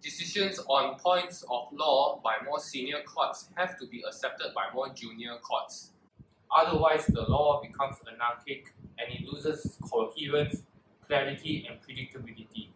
Decisions on points of law by more senior courts have to be accepted by more junior courts. Otherwise, the law becomes anarchic and it loses coherence, clarity, and predictability.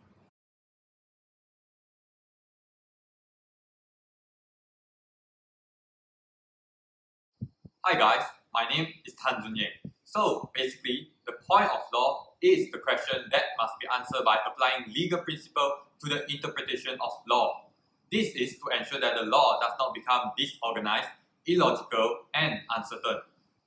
Hi guys, my name is Tan Jun Ye. So basically, the point of law is the question that must be answered by applying legal principle to the interpretation of law. This is to ensure that the law does not become disorganized, illogical, and uncertain.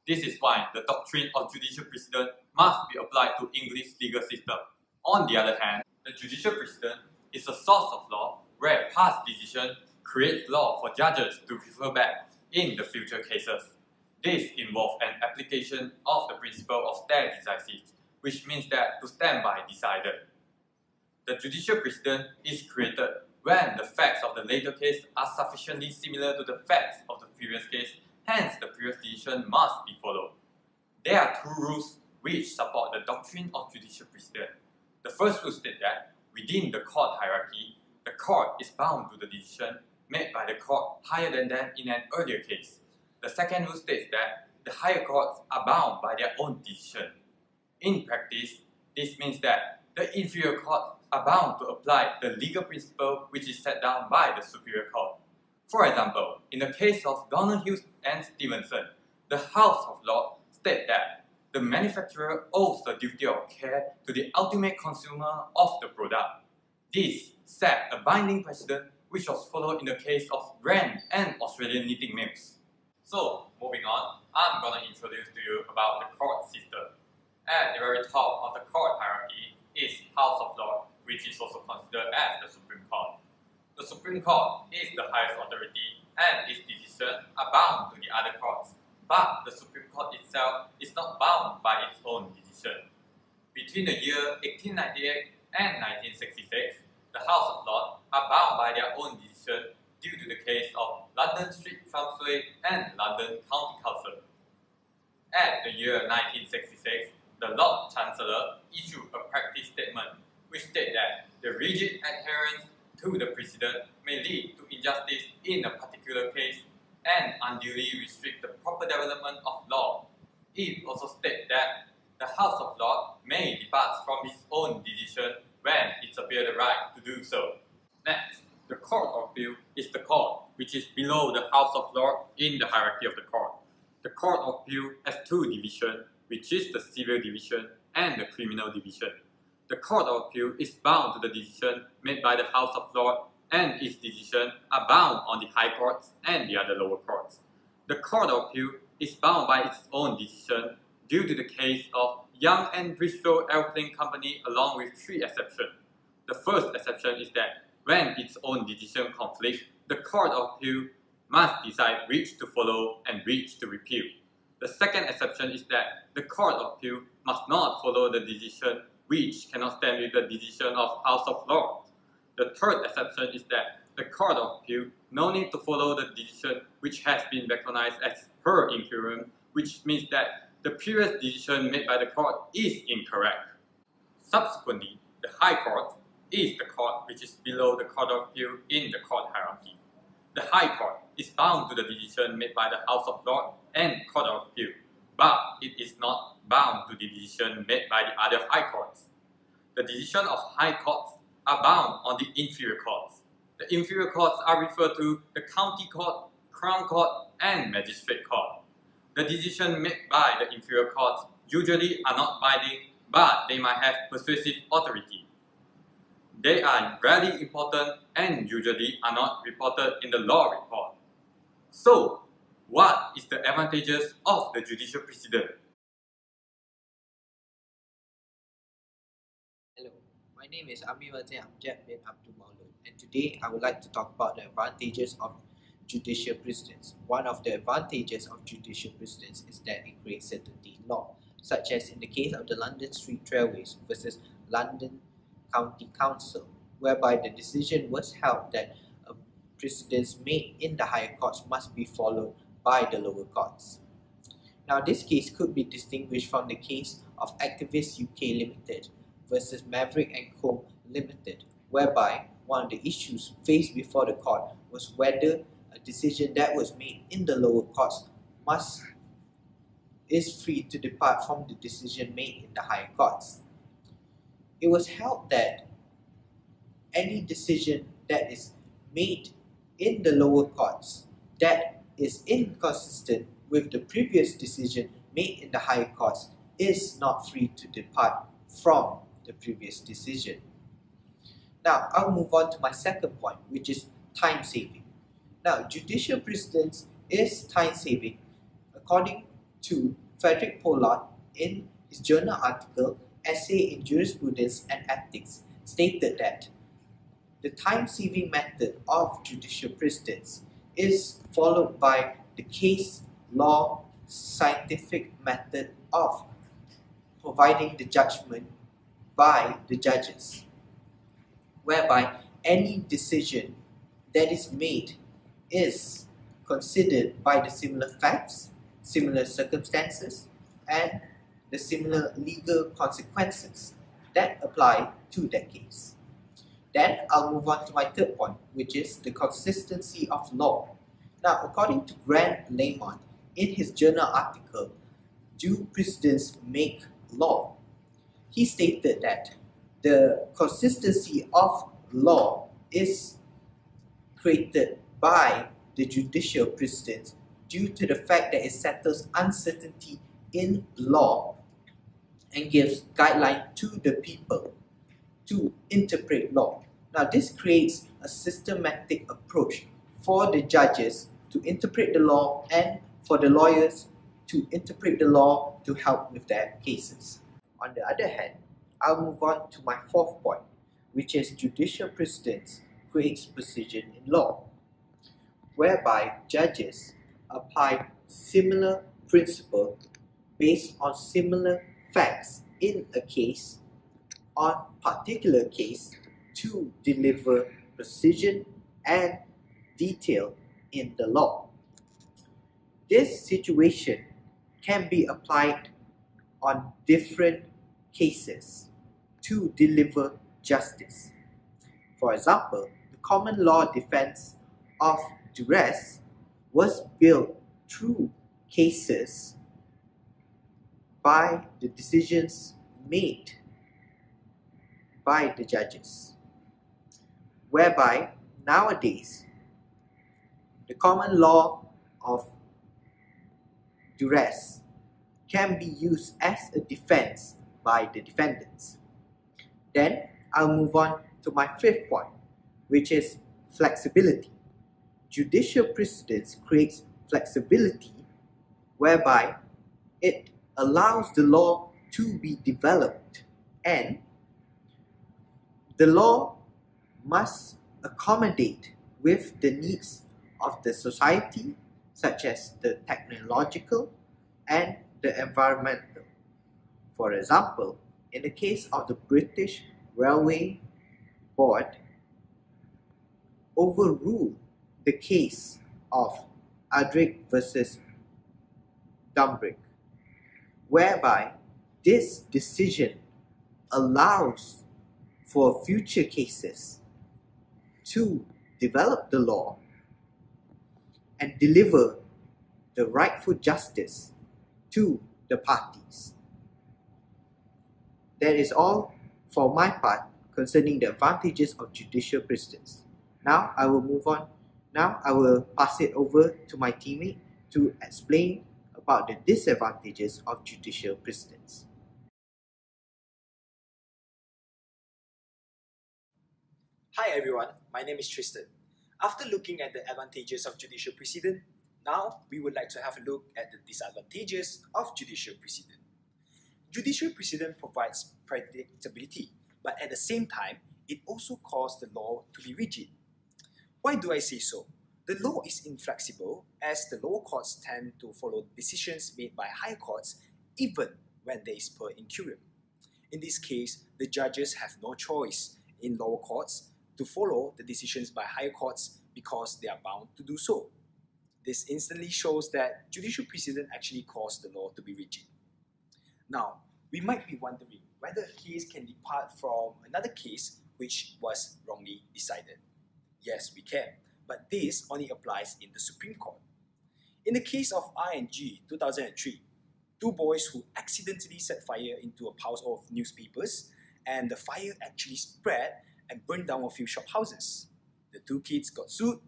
This is why the doctrine of judicial precedent must be applied to English legal system. On the other hand, the judicial precedent is a source of law where past decision creates law for judges to refer back in the future cases. This involves an application of the principle of stare decisis, which means that to stand by decided. The judicial precedent is created when the facts of the later case are sufficiently similar to the facts of the previous case, hence the previous decision must be followed. There are two rules which support the doctrine of judicial precedent. The first rule states that within the court hierarchy, the court is bound to the decision made by the court higher than them in an earlier case. The second rule states that the higher courts are bound by their own decision. In practice, this means that the inferior courts are bound to apply the legal principle which is set down by the superior court. For example, in the case of Donald Hughes and Stevenson, the House of Lords states that the manufacturer owes the duty of care to the ultimate consumer of the product. This set a binding precedent which was followed in the case of Brand and Australian knitting mills. So, moving on, I'm going to introduce to you about the court system. At the very top of the court hierarchy is House of Lords, which is also considered as the Supreme Court. The Supreme Court is the highest authority and its decisions are bound to the other courts, but the Supreme Court itself is not bound by its own decision. Between the year 1898 and 1966, the House of Lords are bound by their own decision due to the case of London Street Tram Sway and London County Council. At the year 1966, the Lord Chancellor issued a practice statement which stated that the rigid adherence to the precedent may lead to injustice in a particular case and unduly restrict the proper development of law. It also states that the House of Lords may depart from its own decision when it appears right to do so. Next, the Court of Appeal is the court which is below the House of Lords in the hierarchy of the court. The Court of Appeal has two divisions, which is the Civil Division and the Criminal Division. The Court of Appeal is bound to the decision made by the House of Lords and its decisions are bound on the High Courts and the other lower courts. The Court of Appeal is bound by its own decision due to the case of Young and Bristol Airplane Company along with three exceptions. The first exception is that when its own decision conflicts, the Court of Appeal must decide which to follow and which to repeal. The second exception is that the Court of Appeal must not follow the decision which cannot stand with the decision of House of Lords. The third exception is that the Court of Appeal no need to follow the decision which has been recognized as per imperium, which means that the previous decision made by the court is incorrect. Subsequently, the High Court is the court which is below the Court of Appeal in the court hierarchy. The High Court is bound to the decision made by the House of Lords and Court of Appeal, but it is not bound to the decision made by the other High Courts. The decision of High Courts are bound on the inferior courts. The inferior courts are referred to the County Court, Crown Court, and Magistrate Court. The decisions made by the inferior courts usually are not binding, but they might have persuasive authority. They are rarely important and usually are not reported in the law report. So, what is the advantages of the judicial precedent? Hello, my name is Amiwazir Amjad bin Abdul Maulud, and today I would like to talk about the advantages of judicial precedents. One of the advantages of judicial precedents is that it creates certainty in law, such as in the case of the London Street Railways versus London County Council, whereby the decision was held that precedents made in the higher courts must be followed by the lower courts. Now, this case could be distinguished from the case of Activist UK Limited versus Maverick & Co Limited, whereby one of the issues faced before the court was whether a decision that was made in the lower courts is free to depart from the decision made in the higher courts. It was held that any decision that is made in the lower courts that is inconsistent with the previous decision made in the higher courts is not free to depart from the previous decision. Now, I'll move on to my second point, which is time saving. Now, judicial precedence is time saving according to Frederick Pollard in his journal article Essay in Jurisprudence and Ethics stated that the time-saving method of judicial precedence is followed by the case law scientific method of providing the judgment by the judges, whereby any decision that is made is considered by the similar facts, similar circumstances, and the similar legal consequences that apply to that case. Then I'll move on to my third point, which is the consistency of law. Now, according to Grant Lamont in his journal article, Do Precedents Make Law? He stated that the consistency of law is created by the judicial precedents due to the fact that it settles uncertainty in law and gives guidelines to the people to interpret law. Now, this creates a systematic approach for the judges to interpret the law and for the lawyers to interpret the law to help with their cases. On the other hand, I'll move on to my fourth point, which is judicial precedence creates precision in law, whereby judges apply similar principle based on similar facts in a case on particular case to deliver precision and detail in the law. This situation can be applied on different cases to deliver justice. For example, the common law defense of duress was built through cases by the decisions made by the judges, whereby nowadays the common law of duress can be used as a defense by the defendants. Then I'll move on to my fifth point, which is flexibility. Judicial precedence creates flexibility whereby it allows the law to be developed, and the law must accommodate with the needs of the society, such as the technological and the environmental. For example, in the case of the British Railway Board overruled the case of Adric versus Dumbrick, whereby this decision allows for future cases to develop the law and deliver the rightful justice to the parties. That is all for my part concerning the advantages of judicial precedence. Now I will move on. Now I will pass it over to my teammate to explain about the disadvantages of judicial precedence. Hi everyone, my name is Tristan. After looking at the advantages of judicial precedent, now we would like to have a look at the disadvantages of judicial precedent. Judicial precedent provides predictability, but at the same time, it also causes the law to be rigid. Why do I say so? The law is inflexible as the lower courts tend to follow decisions made by higher courts even when there is per incurium. In this case, the judges have no choice in lower courts to follow the decisions by higher courts because they are bound to do so. This instantly shows that judicial precedent actually caused the law to be rigid. Now, we might be wondering whether a case can depart from another case which was wrongly decided? Yes, we can, but this only applies in the Supreme Court. In the case of ING 2003, two boys who accidentally set fire into a pile of newspapers, and the fire actually spread and burned down a few shophouses. The two kids got sued,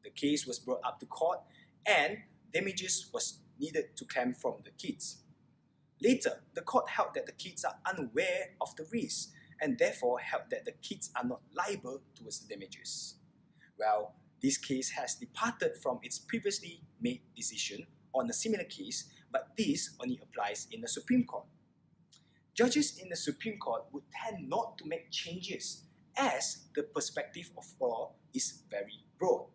the case was brought up to court, and damages was needed to claim from the kids. Later, the court held that the kids are unaware of the risk and therefore held that the kids are not liable towards the damages. Well, this case has departed from its previously made decision on a similar case, but this only applies in the Supreme Court. Judges in the Supreme Court would tend not to make changes as the perspective of law is very broad.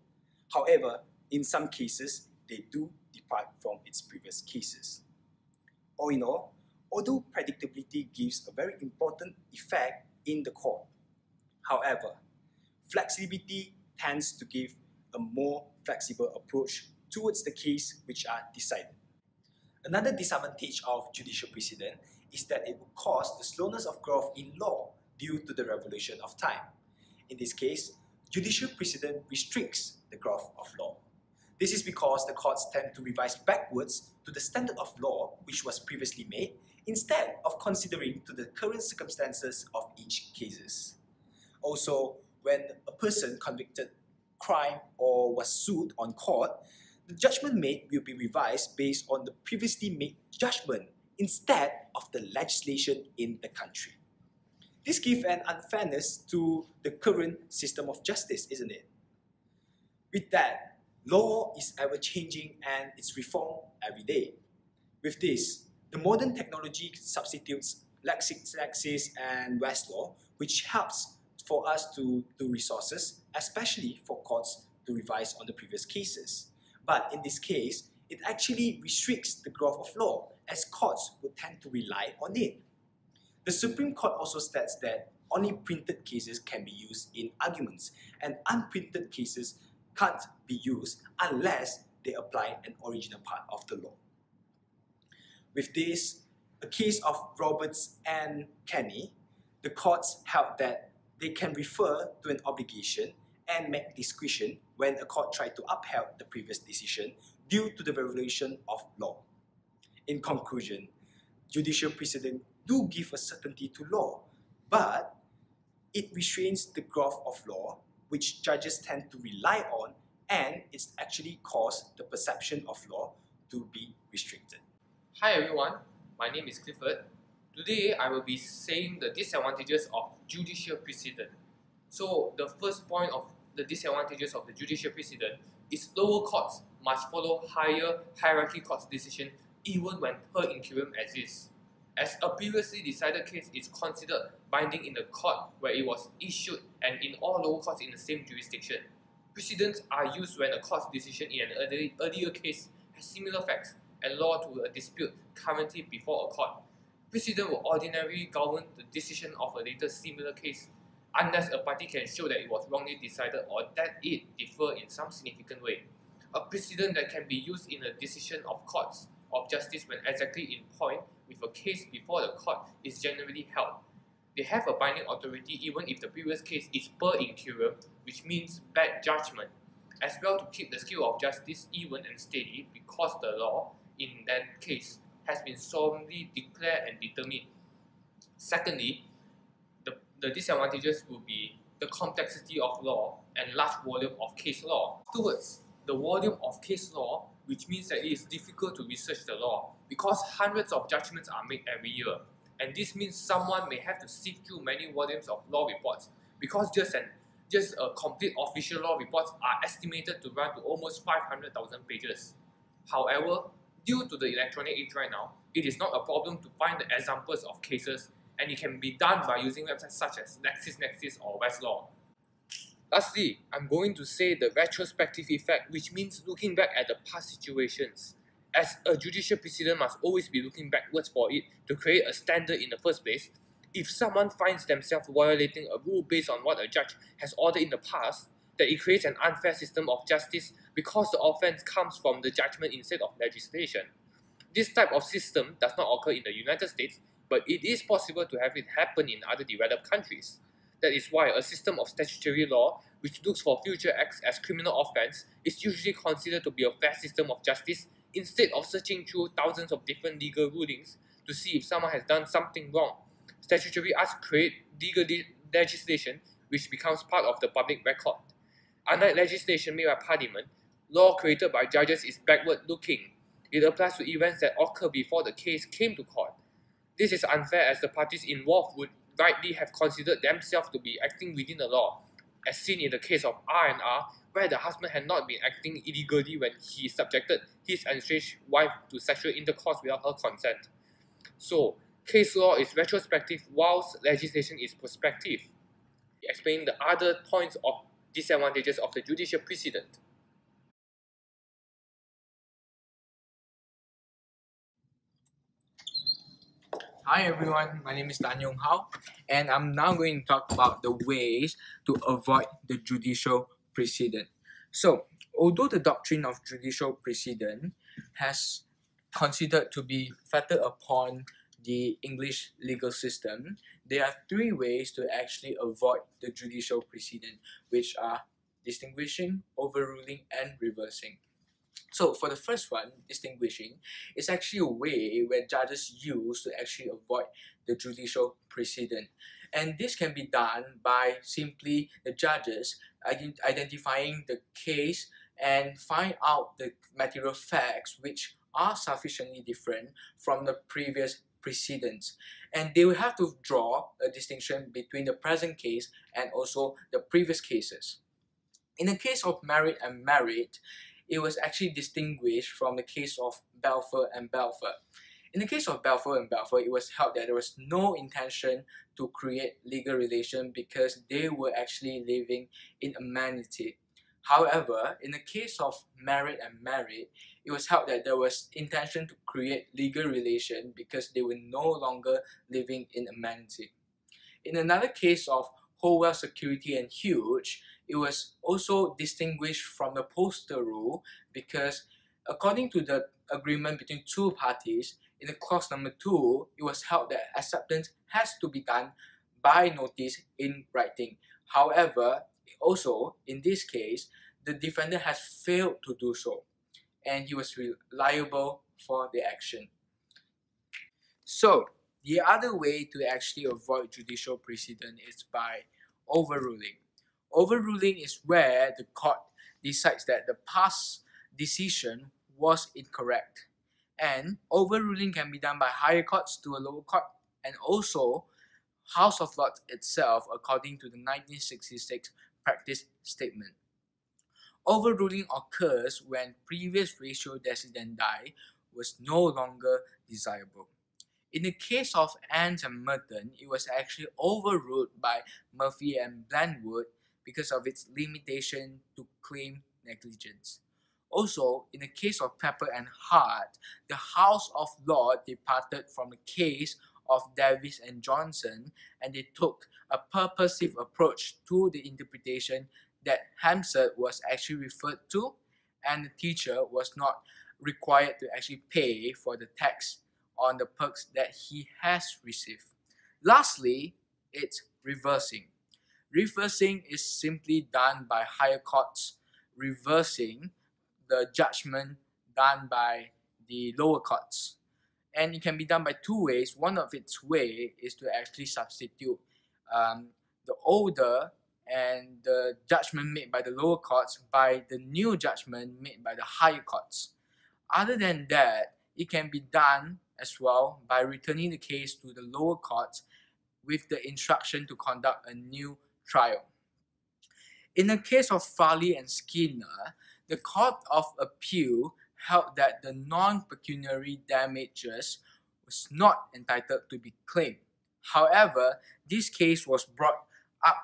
However, in some cases, they do depart from its previous cases. All in all, although predictability gives a very important effect in the court, however, flexibility tends to give a more flexible approach towards the case which are decided. Another disadvantage of judicial precedent is that it will cause the slowness of growth in law due to the revolution of time. In this case, judicial precedent restricts the growth of law. This is because the courts tend to revise backwards to the standard of law which was previously made, instead of considering to the current circumstances of each cases. Also, when a person convicted crime or was sued on court, the judgment made will be revised based on the previously made judgment instead of the legislation in the country. This gives an unfairness to the current system of justice, isn't it? With that, law is ever-changing and it's reformed every day. With this, the modern technology substitutes LexisNexis and Westlaw, which helps for us to do resources, especially for courts to revise on the previous cases. But in this case, it actually restricts the growth of law, as courts would tend to rely on it. The Supreme Court also states that only printed cases can be used in arguments, and unprinted cases can't be used unless they apply an original part of the law. With this, a case of Roberts and Kenny, the courts held that they can refer to an obligation and make discretion when a court tried to uphold the previous decision due to the revolution of law. In conclusion, judicial precedent do give a certainty to law, but it restrains the growth of law, which judges tend to rely on, and it's actually caused the perception of law to be restricted. Hi everyone, my name is Clifford. Today I will be saying the disadvantages of judicial precedent. So the first point of the disadvantages of the judicial precedent is lower courts must follow higher hierarchy courts decision even when per incurium exists, as a previously decided case is considered binding in the court where it was issued and in all lower courts in the same jurisdiction. Precedents are used when a court's decision in an earlier case has similar facts and law to a dispute currently before a court. Precedent will ordinarily govern the decision of a later similar case unless a party can show that it was wrongly decided or that it differed in some significant way. A precedent that can be used in a decision of courts of justice when exactly in point with a case before the court is generally held. They have a binding authority even if the previous case is per incurium, which means bad judgment, as well to keep the scale of justice even and steady because the law in that case has been solemnly declared and determined. Secondly, the disadvantages will be the complexity of law and large volume of case law. Towards the volume of case law, which means that it is difficult to research the law because hundreds of judgments are made every year, and this means someone may have to sift through many volumes of law reports because just a complete official law reports are estimated to run to almost 500,000 pages. However, due to the electronic age right now, it is not a problem to find the examples of cases, and it can be done by using websites such as LexisNexis or Westlaw. Lastly, I'm going to say the retrospective effect, which means looking back at the past situations. As a judicial precedent must always be looking backwards for it to create a standard in the first place. If someone finds themselves violating a rule based on what a judge has ordered in the past, that it creates an unfair system of justice because the offense comes from the judgment instead of legislation. This type of system does not occur in the United States, but it is possible to have it happen in other developed countries. That is why a system of statutory law which looks for future acts as criminal offence is usually considered to be a fair system of justice instead of searching through thousands of different legal rulings to see if someone has done something wrong. Statutory acts create legal legislation which becomes part of the public record. Unlike legislation made by Parliament, law created by judges is backward-looking. It applies to events that occur before the case came to court. This is unfair as the parties involved would rightly have considered themselves to be acting within the law, as seen in the case of R&R, where the husband had not been acting illegally when he subjected his estranged wife to sexual intercourse without her consent. So, case law is retrospective whilst legislation is prospective. Explain the other points of disadvantages of the judicial precedent. Hi everyone, my name is Tan Yong Hao, and I'm now going to talk about the ways to avoid the judicial precedent. So, although the doctrine of judicial precedent has considered to be fettered upon the English legal system, there are three ways to actually avoid the judicial precedent, which are distinguishing, overruling, and reversing. So for the first one, distinguishing, is actually a way where judges use to actually avoid the judicial precedent. And this can be done by simply the judges identifying the case and find out the material facts which are sufficiently different from the previous precedents. And they will have to draw a distinction between the present case and also the previous cases. In the case of married and married, it was actually distinguished from the case of Balfour and Balfour. In the case of Balfour and Balfour, it was held that there was no intention to create legal relation because they were actually living in amenity. However, in the case of married and married, it was held that there was intention to create legal relation because they were no longer living in amenity. In another case of Howell Security and Huge, it was also distinguished from the postal rule because according to the agreement between two parties, in the clause number 2, it was held that acceptance has to be done by notice in writing. However, also in this case, the defendant has failed to do so and he was liable for the action. So, the other way to actually avoid judicial precedent is by overruling. Overruling is where the court decides that the past decision was incorrect. And overruling can be done by higher courts to a lower court and also House of Lords itself according to the 1966 practice statement. Overruling occurs when previous ratio decidendi was no longer desirable. In the case of Ant and Merton, it was actually overruled by Murphy and Blandwood because of its limitation to claim negligence. Also, in the case of Pepper and Hart, the House of Lords departed from the case of Davis and Johnson and they took a purposive approach to the interpretation that Hansard was actually referred to and the teacher was not required to actually pay for the tax on the perks that he has received. Lastly, it's reversing. Reversing is simply done by higher courts reversing the judgment done by the lower courts. And it can be done by two ways. One of its way is to actually substitute the older and the judgment made by the lower courts by the new judgment made by the higher courts. Other than that, it can be done as well by returning the case to the lower courts with the instruction to conduct a new trial. In the case of Farley and Skinner, the Court of Appeal held that the non-pecuniary damages was not entitled to be claimed. However, this case was brought up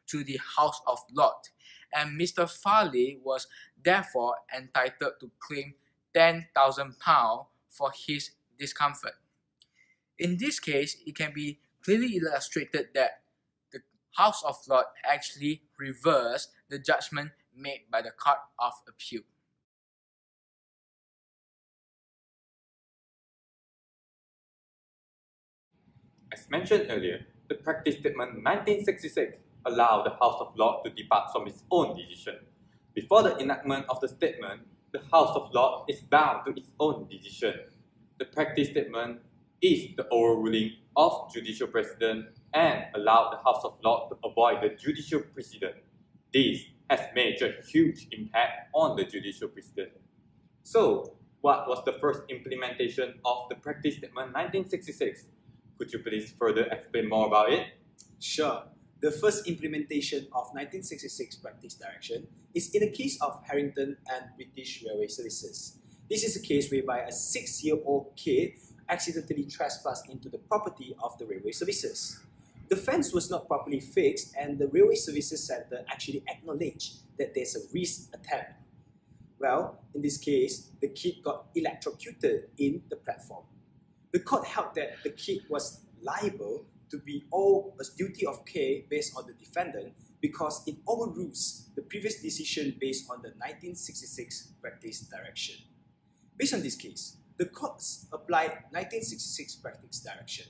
to the House of Lords and Mr. Farley was therefore entitled to claim £10,000 for his discomfort. In this case, it can be clearly illustrated that the House of Lords actually reversed the judgment made by the Court of Appeal. As mentioned earlier, the practice statement 1966 allowed the House of Lords to depart from its own decision. Before the enactment of the statement, the House of Lords is bound to its own decision. The practice statement is the overruling of judicial precedent and allowed the House of Lords to avoid the judicial precedent. This has made a huge impact on the judicial precedent. So, what was the first implementation of the practice statement 1966? Could you please further explain more about it? Sure. The first implementation of 1966 practice direction is in the case of Harrington and British Railway Services. This is a case whereby a 6-year-old kid accidentally trespassed into the property of the railway services. The fence was not properly fixed and the Railway Services Centre actually acknowledged that there's a risk attempt. Well, in this case, the kid got electrocuted in the platform. The court held that the kid was liable to be owed a duty of care based on the defendant because it overrules the previous decision based on the 1966 practice direction. Based on this case, the courts applied 1966 practice direction,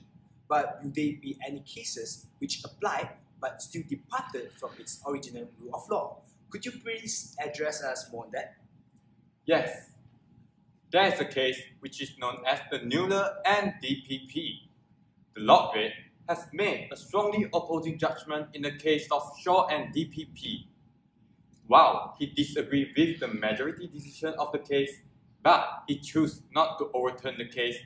but will there be any cases which applied but still departed from its original rule of law? Could you please address us more on that? Yes. There is a case which is known as the Mueller and DPP. The Lord Rate has made a strongly opposing judgment in the case of Shaw and DPP. While he disagreed with the majority decision of the case, but he chose not to overturn the case,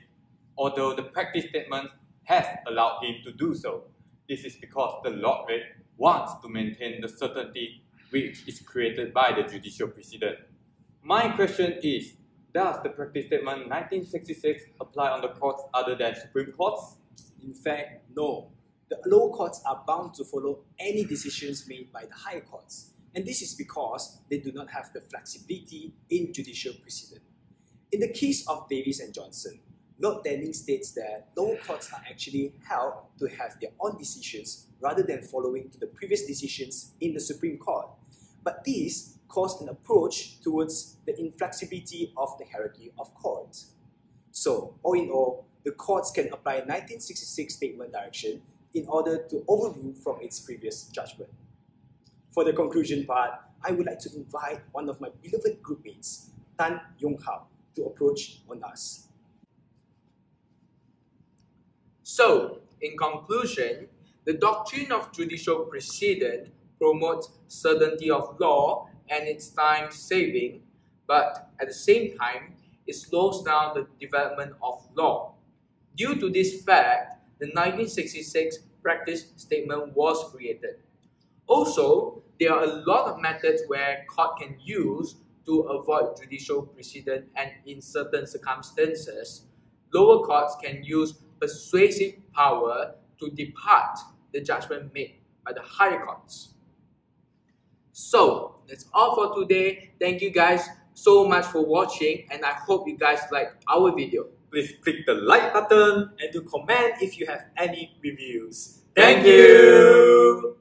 although the practice statement has allowed him to do so. This is because the Lord Rate wants to maintain the certainty which is created by the judicial precedent. My question is, does the practice statement 1966 apply on the courts other than Supreme Courts? In fact, no. The lower courts are bound to follow any decisions made by the higher courts, and this is because they do not have the flexibility in judicial precedent. In the case of Davis and Johnson, Lord Denning states that lower courts are actually held to have their own decisions rather than following to the previous decisions in the Supreme Court. But this caused an approach towards the inflexibility of the hierarchy of courts. So, all in all, the courts can apply 1966 statement direction in order to overrule from its previous judgment. For the conclusion part, I would like to invite one of my beloved groupmates, Tan Yong Hao, to approach on us. So, in conclusion, the doctrine of judicial precedent promotes certainty of law and its time saving, but at the same time, it slows down the development of law. Due to this fact, the 1966 practice statement was created. Also, there are a lot of methods where court can use to avoid judicial precedent, and in certain circumstances, lower courts can use persuasive power to depart the judgment made by the higher courts. So, that's all for today. Thank you guys so much for watching, and I hope you guys like our video. Please click the like button And to comment if you have any reviews. Thank you!